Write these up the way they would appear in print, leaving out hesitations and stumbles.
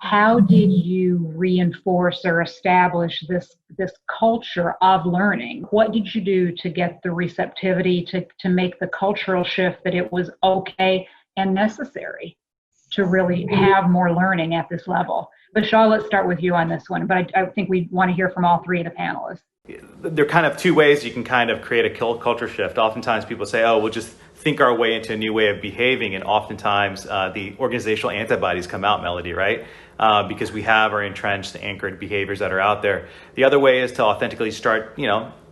how did you reinforce or establish this culture of learning? What did you do to get the receptivity to make the cultural shift that it was okay and necessary to really have more learning at this level? Vishal, let's start with you on this one, but I think we want to hear from all three of the panelists. There are kind of two ways you can kind of create a culture shift. Oftentimes people say, oh, we'll just think our way into a new way of behaving. And oftentimes the organizational antibodies come out, Melody, right? Because we have our entrenched, anchored behaviors that are out there. The other way is to authentically start,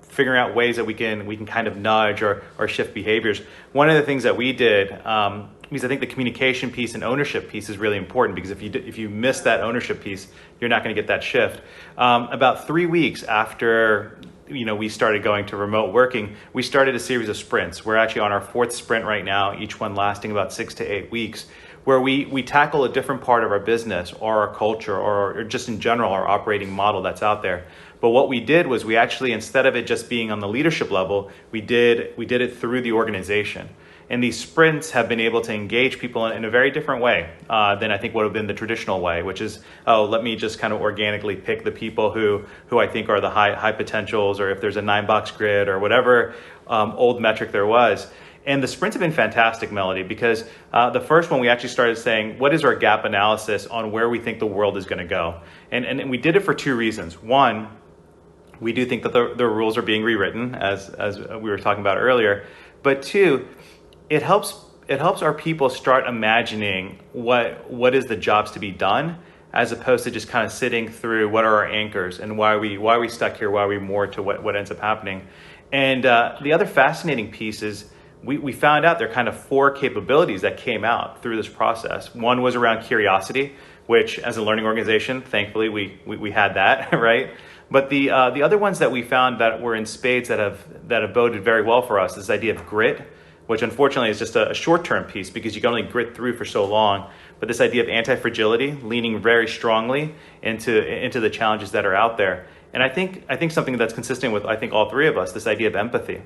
figuring out ways that we can kind of nudge or shift behaviors. One of the things that we did, because I think the communication piece and ownership piece is really important, because if you miss that ownership piece, you're not going to get that shift. About 3 weeks after we started going to remote working, we started a series of sprints. We're actually on our 4th sprint right now, each one lasting about 6 to 8 weeks, where we tackle a different part of our business or our culture or just in general our operating model that's out there. But what we did was we actually, instead of it just being on the leadership level, we did it through the organization. And these sprints have been able to engage people in a very different way than I think would have been the traditional way, which is, let me just kind of organically pick the people who I think are the high potentials, or if there's a 9-box grid or whatever old metric there was. And the sprints have been fantastic, Melody, because the first one we actually started saying, what is our gap analysis on where we think the world is going to go? And we did it for 2 reasons. One, we do think that the rules are being rewritten, as we were talking about earlier. But 2, it helps our people start imagining what is the jobs to be done, as opposed to just kind of sitting through what are our anchors and why are we stuck here, why are we more to what ends up happening. And the other fascinating piece is we found out there are kind of 4 capabilities that came out through this process. One was around curiosity, which as a learning organization, thankfully we had that, right? But the other ones that we found that were in spades that have boded very well for us is this idea of grit, which unfortunately is just a short-term piece because you can only grit through for so long. But this idea of anti-fragility, leaning very strongly into the challenges that are out there. And I think something that's consistent with, I think, all 3 of us, this idea of empathy.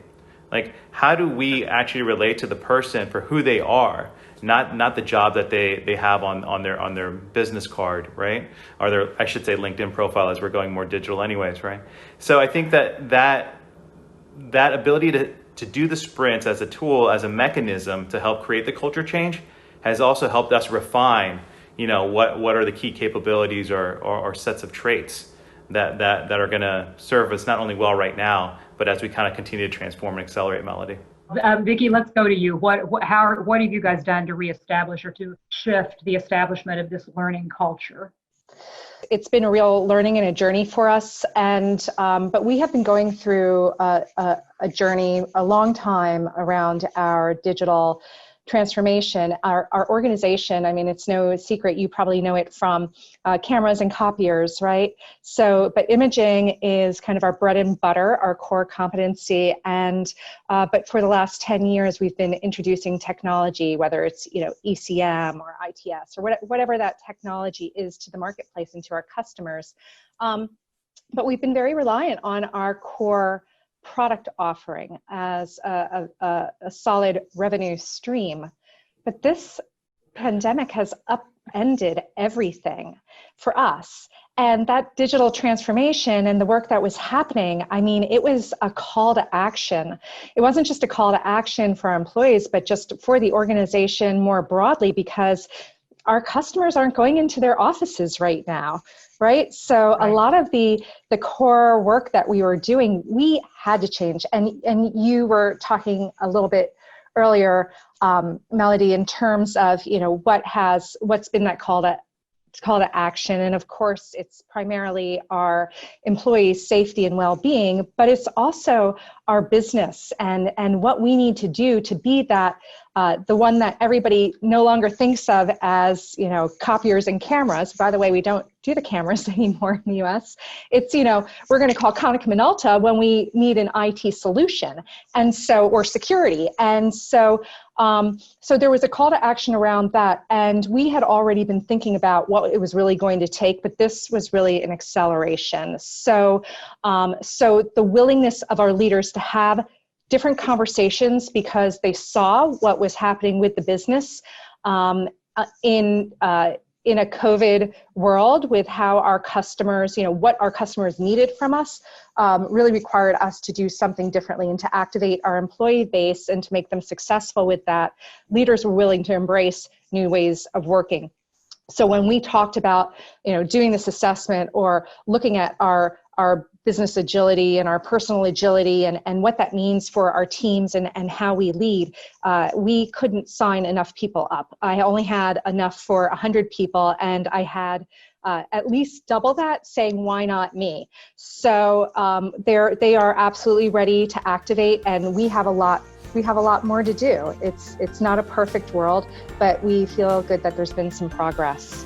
Like, how do we actually relate to the person for who they are, not the job that they have on their business card, right? Or their, I should say, LinkedIn profile, as we're going more digital anyways, right? So I think that ability to do the sprints as a tool, as a mechanism to help create the culture change, has also helped us refine, what are the key capabilities or sets of traits that are going to serve us not only well right now, but as we kind of continue to transform and accelerate, Melody. Vicki, let's go to you. What have you guys done to reestablish or to shift the establishment of this learning culture? It's been a real learning and a journey for us, and but we have been going through a journey a long time around our digital transformation. Our organization, I mean, it's no secret, you probably know it from cameras and copiers, right? So, but imaging is kind of our bread and butter, our core competency. And, but for the last 10 years, we've been introducing technology, whether it's, ECM or ITS or whatever that technology is, to the marketplace and to our customers. But we've been very reliant on our core product offering as a solid revenue stream. But this pandemic has upended everything for us. And that digital transformation and the work that was happening, I mean, it was a call to action. It wasn't just a call to action for our employees, but just for the organization more broadly, because our customers aren't going into their offices right now, right? So a lot of the core work that we were doing, we had to change. And you were talking a little bit earlier, Melody, in terms of, what's been that call to action. And of course, it's primarily our employees' safety and well-being, but it's also our business and what we need to do to be that the one that everybody no longer thinks of as, copiers and cameras. By the way, we don't do the cameras anymore in the US. It's, we're going to call Konica Minolta when we need an IT solution, and so, or security. And so, so there was a call to action around that, and we had already been thinking about what it was really going to take, but this was really an acceleration. So, so the willingness of our leaders to have different conversations because they saw what was happening with the business in in a COVID world with how our customers, what our customers needed from us, really required us to do something differently and to activate our employee base and to make them successful with that. Leaders were willing to embrace new ways of working. So when we talked about, doing this assessment or looking at our business agility and our personal agility and what that means for our teams and how we lead, we couldn't sign enough people up. I only had enough for 100 people, and I had at least double that saying, why not me? So they are absolutely ready to activate, and we have a lot more to do. It's not a perfect world, but we feel good that there's been some progress.